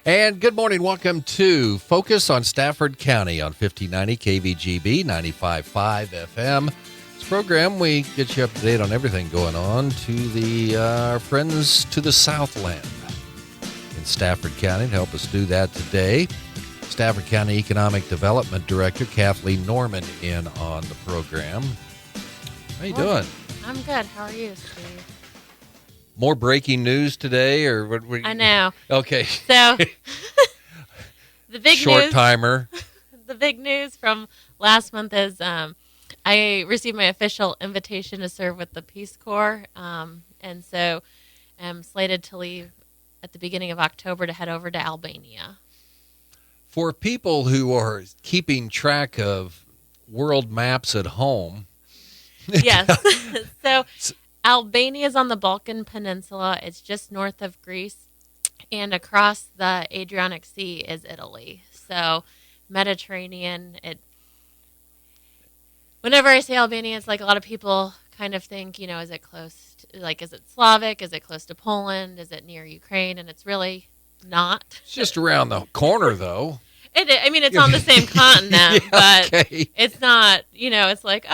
And good morning. Welcome to Focus on Stafford County on 1590 KVGB 95.5 FM. This program, we get you up to date on everything going on to our friends to the Southland in Stafford County. To help us do that today, Stafford County Economic Development Director Kathleen Norman in on the program. How you doing? I'm good. How are you, Steve? More breaking news today, or what? I know. Okay. So the big short news, timer. The big news from last month is I received my official invitation to serve with the Peace Corps, and so I'm slated to leave at the beginning of October to head over to Albania. For people who are keeping track of world maps at home. Yes. So Albania is on the Balkan Peninsula. It's just north of Greece. And across the Adriatic Sea is Italy. So Mediterranean. Whenever I say Albania, it's like a lot of people kind of think, is it close to, is it Slavic? Is it close to Poland? Is it near Ukraine? And it's really not. It's just around the corner, though. It's on the same continent, Yeah, but okay. It's not, it's like,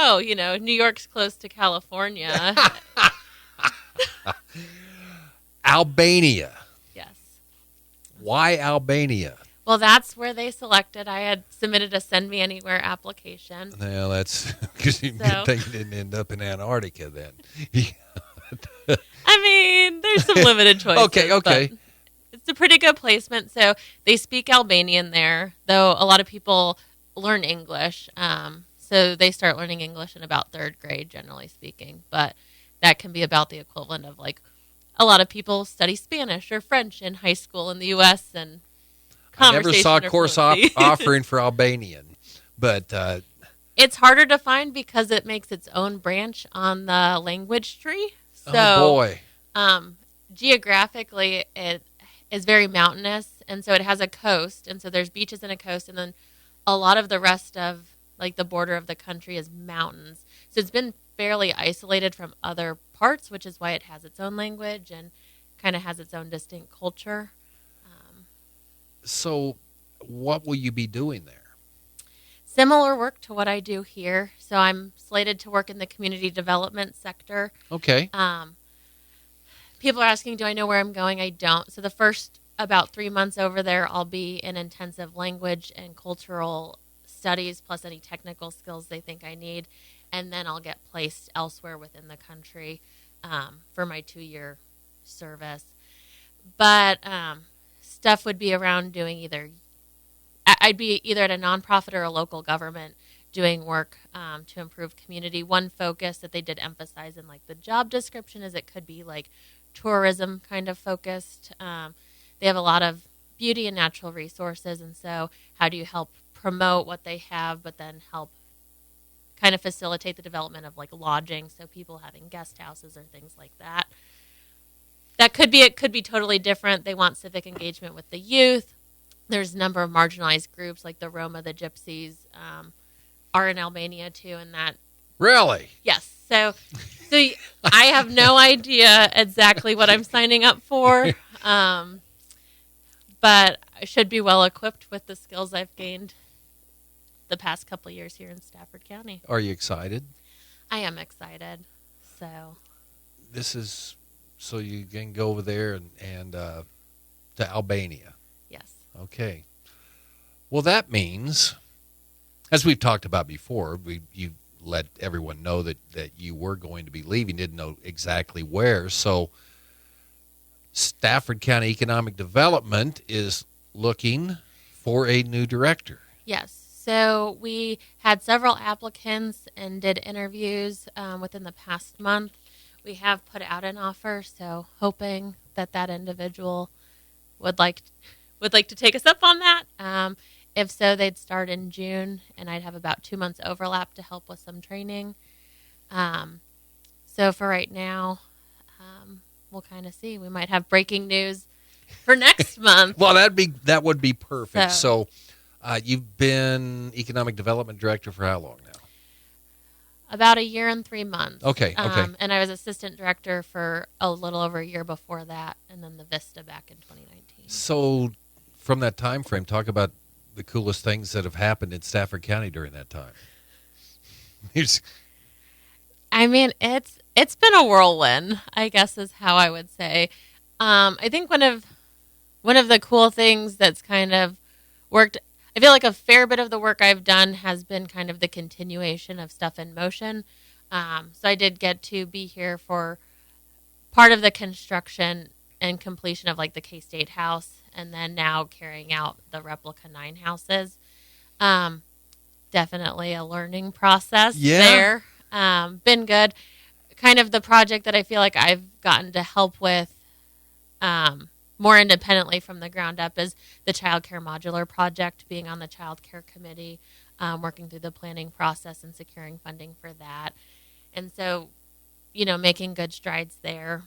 New York's close to California. Albania. Yes. Why Albania? Well, that's where they selected. I had submitted a Send Me Anywhere application. Well, that's because you didn't end up in Antarctica then. There's some limited choices. Okay. It's a pretty good placement. So they speak Albanian there, though a lot of people learn English. So they start learning English in about third grade, generally speaking. But that can be about the equivalent of a lot of people study Spanish or French in high school in the U.S. and I never saw a course offering for Albanian, but it's harder to find because it makes its own branch on the language tree. So, oh boy. Geographically, it is very mountainous, and so it has a coast, and so there's beaches and a coast, and then a lot of the rest of the border of the country is mountains. So it's been fairly isolated from other parts, which is why it has its own language and kind of has its own distinct culture. So what will you be doing there? Similar work to what I do here. So I'm slated to work in the community development sector. Okay. People are asking, do I know where I'm going? I don't. So the first about 3 months over there, I'll be in intensive language and cultural studies, plus any technical skills they think I need. And then I'll get placed elsewhere within the country for my 2-year service. But stuff would be around doing I'd be either at a nonprofit or a local government doing work to improve community. One focus that they did emphasize in the job description is it could be tourism kind of focused. They have a lot of beauty and natural resources, and so how do you help promote what they have, but then help kind of facilitate the development of lodging, so people having guest houses or things like that. It could be totally different. They want civic engagement with the youth. There's a number of marginalized groups like the Roma, the Gypsies, are in Albania too, and that. Really? Yes. So I have no idea exactly what I'm signing up for, but I should be well equipped with the skills I've gained the past couple of years here in Stafford County. Are you excited? I am excited. So you can go over there and to Albania. Yes. Okay. Well, that means, as we've talked about before, you let everyone know that you were going to be leaving, didn't know exactly where. So Stafford County Economic Development is looking for a new director. Yes. So we had several applicants and did interviews within the past month. We have put out an offer, so hoping that individual would like to take us up on that. If so, they'd start in June, and I'd have about 2 months overlap to help with some training. So for right now, we'll kind of see. We might have breaking news for next month. Well, that would be perfect. So you've been Economic Development Director for how long now? About 1 year and 3 months. Okay. And I was Assistant Director for a little over a year before that, and then the Vista back in 2019. So from that time frame, talk about the coolest things that have happened in Stafford County during that time. I mean, it's been a whirlwind, I guess is how I would say. I think one of the cool things that's kind of worked, I feel like a fair bit of the work I've done has been kind of the continuation of stuff in motion. So I did get to be here for part of the construction and completion of like the K-State house, and then now carrying out the replica 9 houses. Definitely a learning process there. Been good. Kind of the project that I feel like I've gotten to help with more independently from the ground up is the child care modular project, being on the child care committee, working through the planning process and securing funding for that. And so, making good strides there.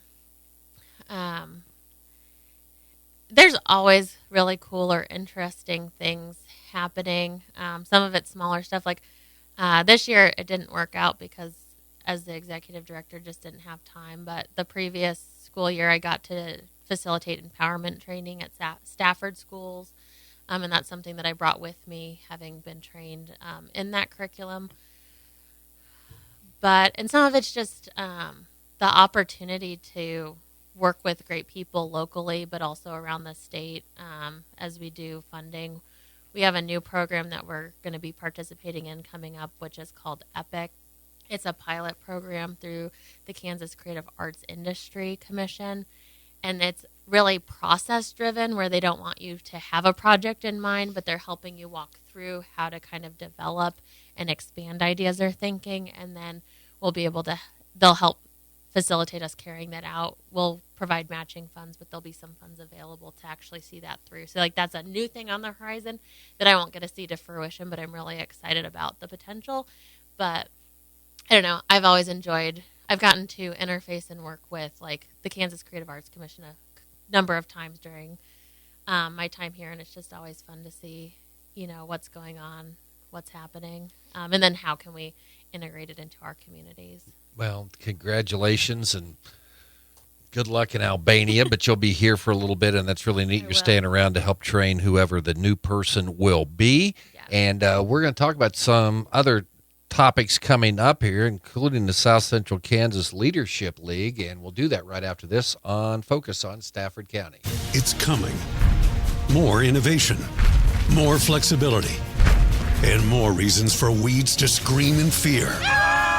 There's always really cool or interesting things happening. Some of it's smaller stuff. Like this year, it didn't work out because as the executive director, just didn't have time. But the previous school year, I got to facilitate empowerment training at Stafford schools. And that's something that I brought with me, having been trained in that curriculum. And some of it's just the opportunity to work with great people locally, but also around the state as we do funding. We have a new program that we're going to be participating in coming up, which is called EPIC. It's a pilot program through the Kansas Creative Arts Industry Commission. And it's really process-driven, where they don't want you to have a project in mind, but they're helping you walk through how to kind of develop and expand ideas they're thinking. And then they'll help facilitate us carrying that out. We'll provide matching funds, but there'll be some funds available to actually see that through. So that's a new thing on the horizon that I won't get to see to fruition, but I'm really excited about the potential. But I don't know, I've gotten to interface and work with like the Kansas Creative Arts Commission a number of times during my time here, and it's just always fun to see, what's going on, what's happening, and then how can we integrate it into our communities. Well, congratulations and good luck in Albania, but you'll be here for a little bit, and that's really neat. You're staying around to help train whoever the new person will be. Yeah. And we're going to talk about some other topics coming up here, including the South Central Kansas Leadership League, and we'll do that right after this on Focus on Stafford County. It's coming. More innovation, more flexibility, and more reasons for weeds to scream in fear.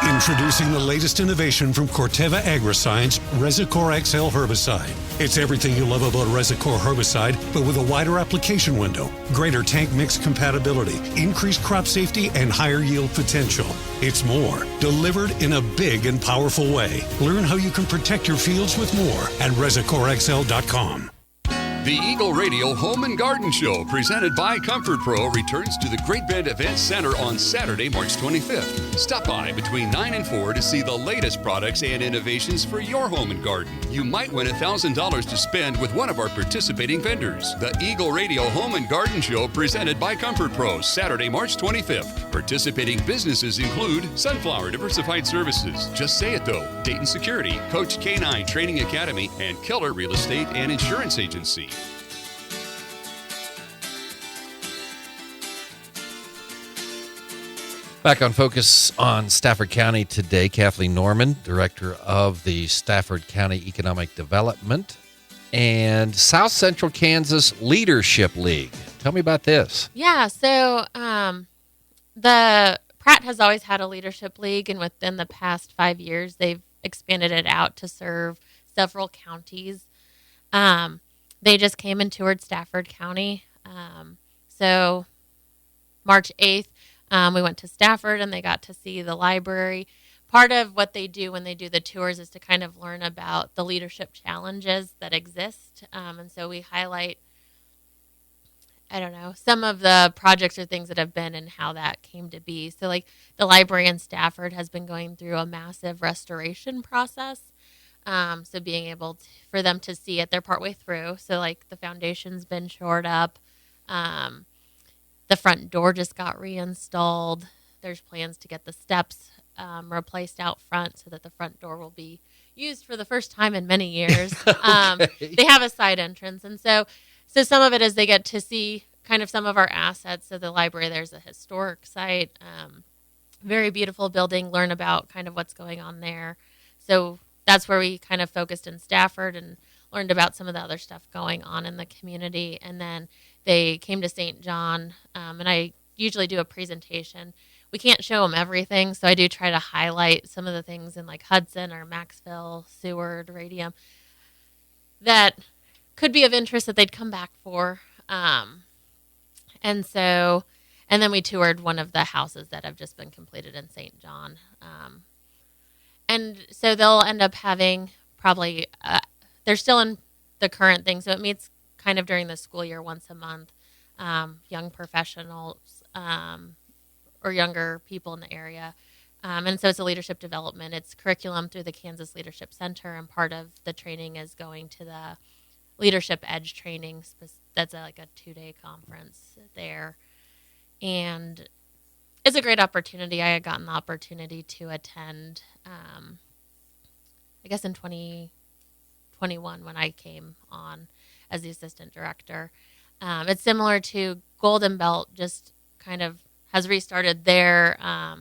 Introducing the latest innovation from Corteva Agriscience, Resicor XL herbicide. It's everything you love about Resicor herbicide, but with a wider application window, greater tank mix compatibility, increased crop safety, and higher yield potential. It's more, delivered in a big and powerful way. Learn how you can protect your fields with more at ResicorXL.com. The Eagle Radio Home and Garden Show, presented by Comfort Pro, returns to the Great Bend Event Center on Saturday, March 25th. Stop by between 9 and 4 to see the latest products and innovations for your home and garden. You might win $1,000 to spend with one of our participating vendors. The Eagle Radio Home and Garden Show, presented by Comfort Pro, Saturday, March 25th. Participating businesses include Sunflower Diversified Services, Just Say It Though, Dayton Security, Coach K9 Training Academy, and Keller Real Estate and Insurance Agency. Back on Focus on Stafford County today, Kathleen Norman, Director of the Stafford County Economic Development and South Central Kansas Leadership League. Tell me about this. Yeah, so the Pratt has always had a leadership league, and within the past 5 years, they've expanded it out to serve several counties. They just came and toured Stafford County. So March 8th, we went to Stafford, and they got to see the library. Part of what they do when they do the tours is to kind of learn about the leadership challenges that exist. And so we highlight, some of the projects or things that have been and how that came to be. So like the library in Stafford has been going through a massive restoration process. So being able for them to see it, they're partway through. So like the foundation's been shored up. The front door just got reinstalled. There's plans to get the steps replaced out front so that the front door will be used for the first time in many years. Okay. They have a side entrance. And so So some of it is they get to see kind of some of our assets. So the library, there's a historic site, very beautiful building, learn about kind of what's going on there. So that's where we kind of focused in Stafford and learned about some of the other stuff going on in the community. And then they came to St. John, and I usually do a presentation. We can't show them everything, so I do try to highlight some of the things in like Hudson or Maxville, Seward, Radium that could be of interest that they'd come back for. And then we toured one of the houses that have just been completed in St. John. And so they'll end up having probably, they're still in the current thing, so it meets kind of during the school year once a month, young professionals or younger people in the area. And so it's a leadership development. It's curriculum through the Kansas Leadership Center, and part of the training is going to the Leadership Edge training. That's like a 2-day conference there. And it's a great opportunity. I had gotten the opportunity to attend, I guess in 2021 when I came on as the assistant director. It's similar to Golden Belt, just kind of has restarted their, I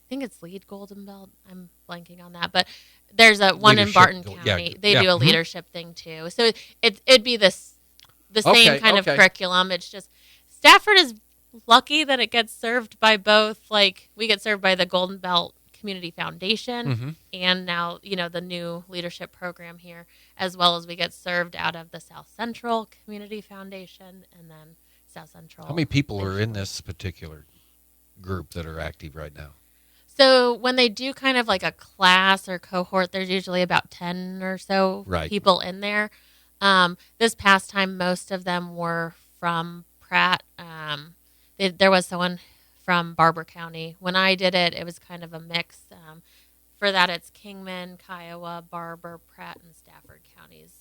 think it's Lead Golden Belt. I'm blanking on that, but there's a one in Barton County. They do a leadership thing too. So it'd be the same kind of curriculum. It's just Stafford is lucky that it gets served by both. Like we get served by the Golden Belt Community Foundation and now, the new leadership program here, as well as we get served out of the South Central Community Foundation and then South Central. How many people are in this particular group that are active right now? So when they do kind of like a class or cohort, there's usually about 10 or so people in there. This past time, most of them were from Pratt. There was someone from Barber County. When I did it, it was kind of a mix. For that, it's Kingman, Kiowa, Barber, Pratt, and Stafford counties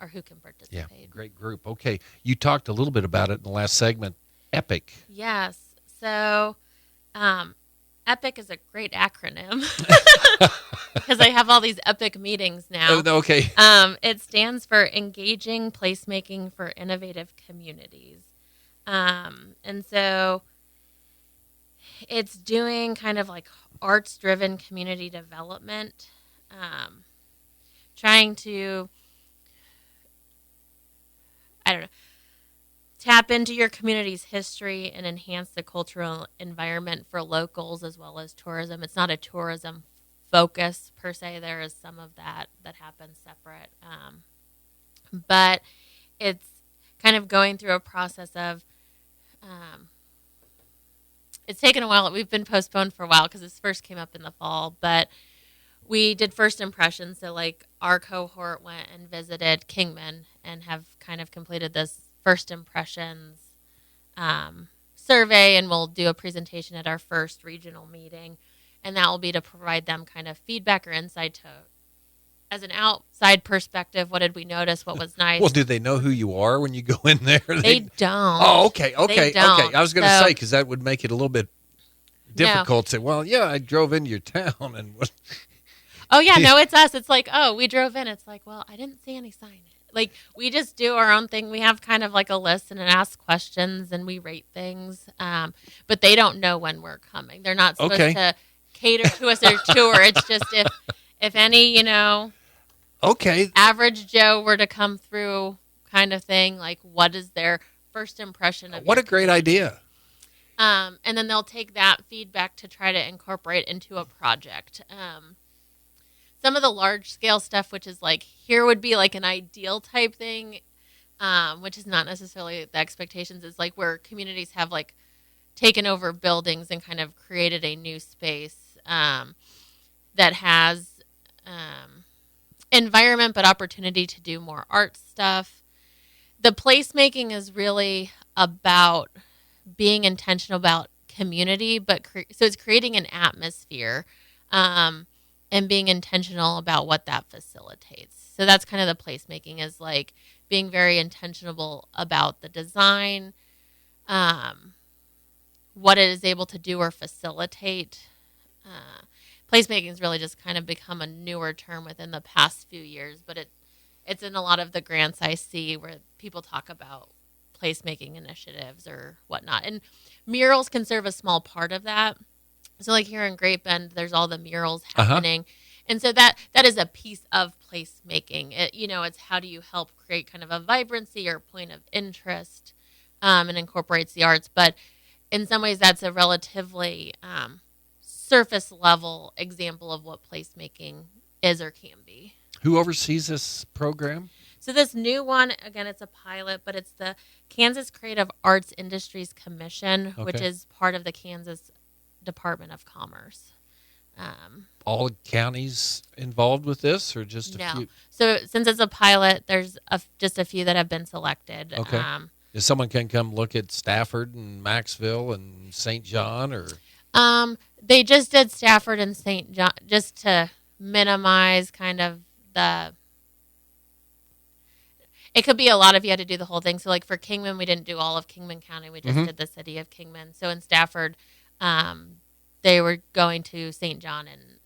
are who can participate. Yeah, great group. Okay, you talked a little bit about it in the last segment. EPIC. Yes. So EPIC is a great acronym because I have all these EPIC meetings now. Oh, okay. It stands for Engaging Placemaking for Innovative Communities. And so it's doing kind of like arts-driven community development, trying to, tap into your community's history and enhance the cultural environment for locals as well as tourism. It's not a tourism focus per se. There is some of that happens separate. But it's kind of going through a process of, it's taken a while. We've been postponed for a while because this first came up in the fall, but we did first impressions. So like our cohort went and visited Kingman and have kind of completed this first impressions survey, and we'll do a presentation at our first regional meeting, and that will be to provide them kind of feedback or insight to, as an outside perspective, what did we notice, what was nice. Well, do they know who you are when you go in there? They don't. Oh, okay. They don't. Okay. I was going to say, because that would make it a little bit difficult to say, well, yeah, I drove into your town and oh yeah, no, it's us. It's like, oh, we drove in. It's like, well, I didn't see any signage. Like, we just do our own thing. We have kind of like a list and ask questions and we rate things. But they don't know when we're coming. They're not supposed to cater to us or tour. It's just if any, average Joe were to come through kind of thing, like what is their first impression of what a great idea. And then they'll take that feedback to try to incorporate into a project. Some of the large scale stuff, which is like, here would be like an ideal type thing, which is not necessarily the expectations, is like where communities have like taken over buildings and kind of created a new space that has environment but opportunity to do more art stuff. The placemaking is really about being intentional about community, but so it's creating an atmosphere and being intentional about what that facilitates. So that's kind of the placemaking, is like being very intentional about the design, what it is able to do or facilitate. Placemaking has really just kind of become a newer term within the past few years, but it's in a lot of the grants I see where people talk about placemaking initiatives or whatnot. And murals can serve a small part of that. So like here in Great Bend, there's all the murals happening. And so that is a piece of placemaking. It's how do you help create kind of a vibrancy or point of interest, and incorporates the arts. But in some ways, that's a relatively surface level example of what placemaking is or can be. Who oversees this program? So this new one, again, it's a pilot, but it's the Kansas Creative Arts Industries Commission, which is part of the Kansas Department of Commerce. All counties involved with this, or just a few? So since it's a pilot, there's just a few that have been selected. Okay. If someone can come look at Stafford and Maxville and St. John, or? They just did Stafford and St. John just to minimize kind of it could be a lot if you had to do the whole thing. So like for Kingman, we didn't do all of Kingman County. We just did the city of Kingman. So in Stafford, they were going to St. John and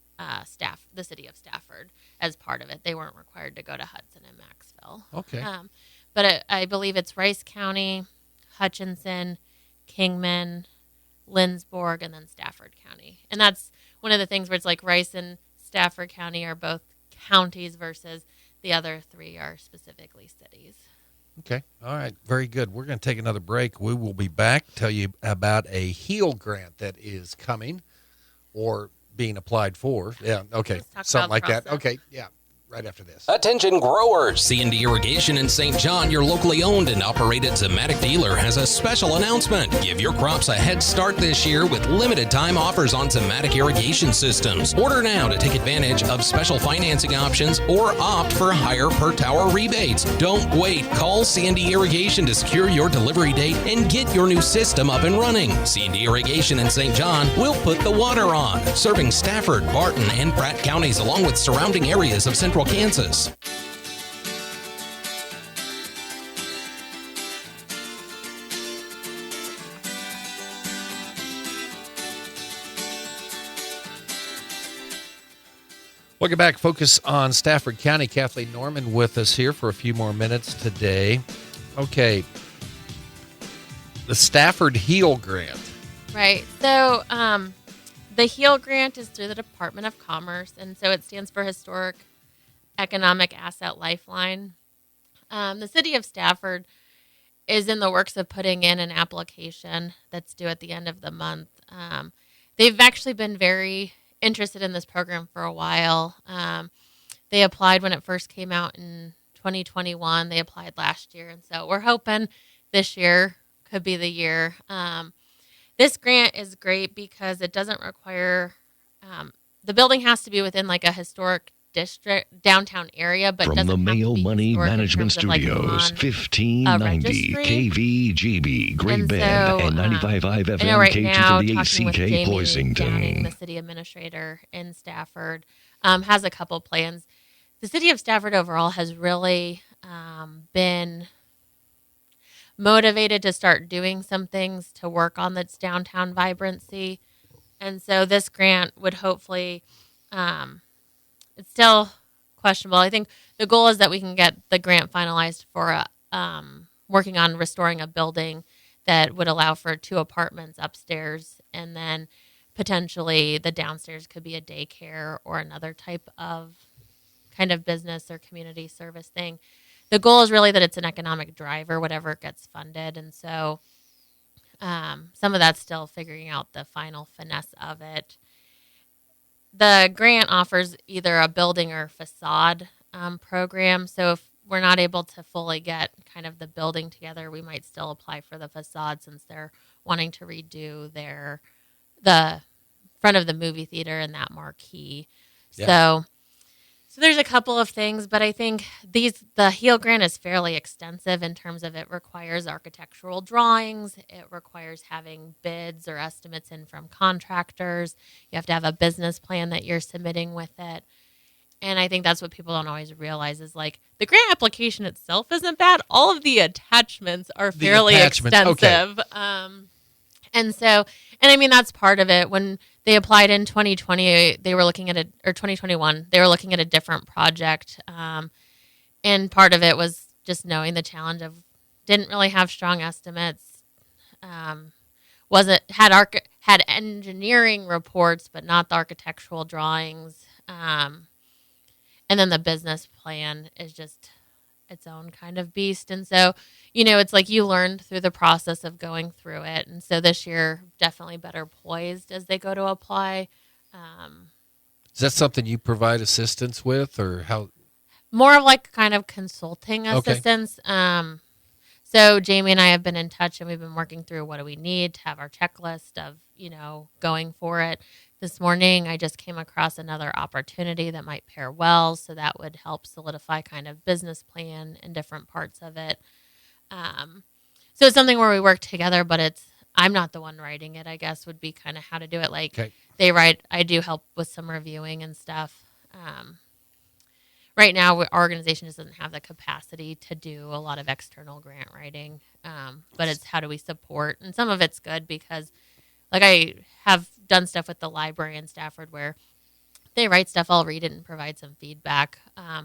the city of Stafford as part of it. They weren't required to go to Hudson and Maxville. Okay. But I believe it's Rice County, Hutchinson, Kingman, Lindsborg, and then Stafford County. And that's one of the things where it's like Rice and Stafford County are both counties versus the other three are specifically cities. Okay. All right. Very good. We're going to take another break. We will be back, tell you about a HEAL grant that is coming or being applied for. Yeah. Okay. Something like that. Okay. Yeah. Right after this. Attention growers. C&D Irrigation in St. John, your locally owned and operated Zematic dealer, has a special announcement. Give your crops a head start this year with limited time offers on Zematic irrigation systems. Order now to take advantage of special financing options or opt for higher per tower rebates. Don't wait. Call C&D Irrigation to secure your delivery date and get your new system up and running. C&D Irrigation in St. John will put the water on, serving Stafford, Barton, and Pratt counties along with surrounding areas of Central Kansas. Welcome back. Focus on Stafford County. Kathleen Norman with us here for a few more minutes today. Okay. The Stafford HEAL grant. Right. So the HEAL grant is through the Department of Commerce, and so it stands for Historic Economic Asset Lifeline. The city of Stafford is in the works of putting in an application that's due at the end of the month. They've actually been very interested in this program for a while. They applied when it first came out in 2021. They applied last year, and so we're hoping this year could be the year. This grant is great because it doesn't require the building has to be within like a historic district downtown area, but from the Mail Money Management Studios, 1590 KVGB, Great Bend, and 95.5 FM right K238CK, Poisington. The Poisington. city administrator in Stafford has a couple plans. The city of Stafford overall has really been motivated to start doing some things to work on its downtown vibrancy. And so this grant would hopefully, it's still questionable. I think the goal is that we can get the grant finalized for working on restoring a building that would allow for 2 apartments upstairs, and then potentially the downstairs could be a daycare or another type of kind of business or community service thing. The goal is really that it's an economic driver, whatever gets funded. And so some of that's still figuring out the final finesse of it. The grant offers either a building or facade program. So if we're not able to fully get kind of the building together, we might still apply for the facade since they're wanting to redo the front of the movie theater and that marquee. Yeah. So there's a couple of things, but I think the HEAL grant is fairly extensive in terms of it requires architectural drawings. It requires having bids or estimates in from contractors. You have to have a business plan that you're submitting with it. And I think that's what people don't always realize is like the grant application itself isn't bad. All of the attachments are fairly extensive. Okay. And I mean, that's part of it. When they applied in 2020, they were looking at 2021, they were looking at a different project. And And part of it was just knowing the challenge of didn't really have strong estimates. Had engineering reports, but not the architectural drawings. And then the business plan is just its own kind of beast. And so, it's like you learned through the process of going through it. And so this year, definitely better poised as they go to apply. Is that something you provide assistance with, or how? More of like kind of consulting assistance. So Jamie and I have been in touch, and we've been working through what do we need to have our checklist of, going for it. This morning, I just came across another opportunity that might pair well, so that would help solidify kind of business plan and different parts of it. So it's something where we work together, but I'm not the one writing it, I guess, would be kind of how to do it. Like They write, I do help with some reviewing and stuff. Right now, our organization just doesn't have the capacity to do a lot of external grant writing, but it's how do we support? And some of it's good because, like, I have done stuff with the library in Stafford where they write stuff, I'll read it and provide some feedback.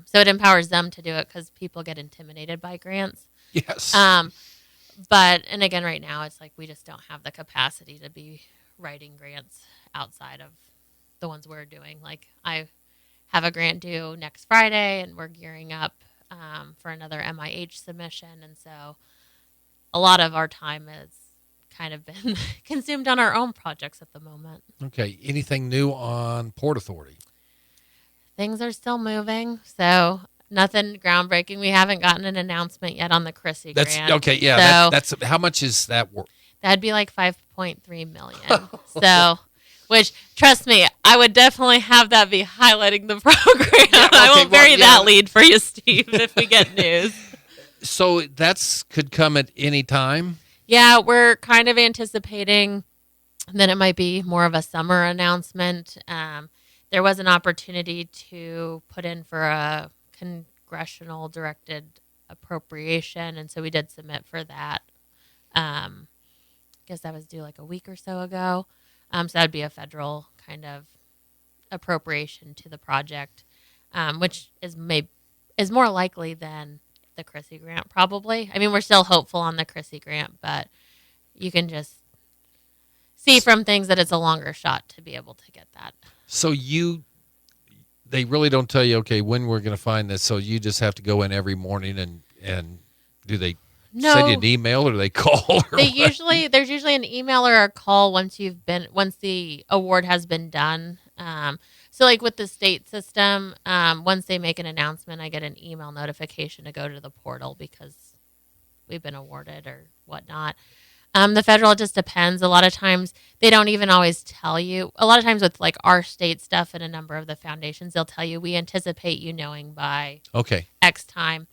So it empowers them to do it because people get intimidated by grants. Yes. And again, right now, it's like we just don't have the capacity to be writing grants outside of the ones we're doing. Like, I have a grant due next Friday, and we're gearing up for another MIH submission. And so a lot of our time has kind of been consumed on our own projects at the moment. Okay. Anything new on Port Authority? Things are still moving, so nothing groundbreaking. We haven't gotten an announcement yet on the Chrissy grant. Okay, yeah. That's how much is that worth? That'd be like $5.3 million. So... Which, trust me, I would definitely have that be highlighting the program. Yeah, okay, I will bury that lead for you, Steve, if we get news. So could come at any time? Yeah, we're kind of anticipating that it might be more of a summer announcement. There was an opportunity to put in for a congressional directed appropriation, and so we did submit for that. I guess that was due like a week or so ago. So that would be a federal kind of appropriation to the project, which is more likely than the Chrissy grant, probably. I mean, we're still hopeful on the Chrissy grant, but you can just see from things that it's a longer shot to be able to get that. So they really don't tell you, okay, when we're going to find this, so you just have to go in every morning and do they send you an email or do they call? There's usually an email or a call once the award has been done. So like with the state system, once they make an announcement, I get an email notification to go to the portal because we've been awarded or whatnot. The federal, it just depends. A lot of times they don't even always tell you. A lot of times with like our state stuff and a number of the foundations, they'll tell you, we anticipate you knowing by X time.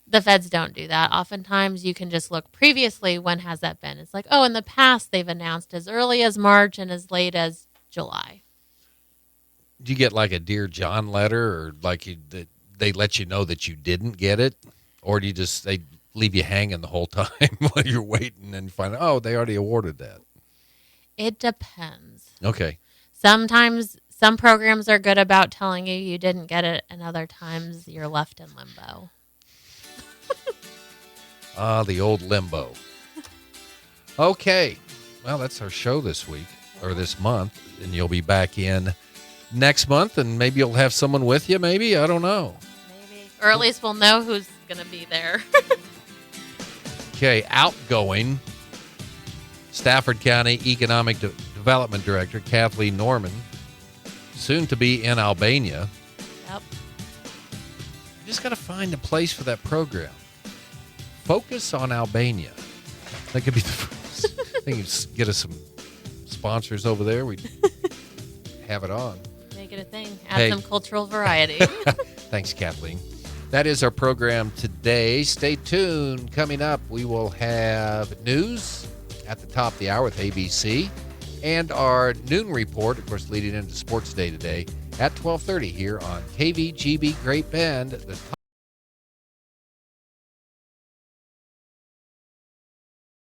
The feds don't do that. Oftentimes you can just look previously, when has that been? It's like, oh, in the past they've announced as early as March and as late as July. Do you get like a Dear John letter, or like they let you know that you didn't get it? Or do you they leave you hanging the whole time while you're waiting and find out, oh, they already awarded that? It depends. Okay. Sometimes some programs are good about telling you didn't get it, and other times you're left in limbo. The old limbo. Okay. Well, that's our show this week, or this month, and you'll be back in next month, and maybe you'll have someone with you, maybe? I don't know. Maybe. Or at least we'll know who's going to be there. Okay, outgoing Stafford County Economic Development Director, Kathleen Norman, soon to be in Albania. Yep. You just got to find a place for that program. Focus on Albania. That could be the first thing. You get us some sponsors over there. We'd have it on. Make it a thing. Add some cultural variety. Thanks, Kathleen. That is our program today. Stay tuned. Coming up, we will have news at the top of the hour with ABC and our noon report, of course, leading into Sports Day today at 12:30 here on KVGB Great Bend.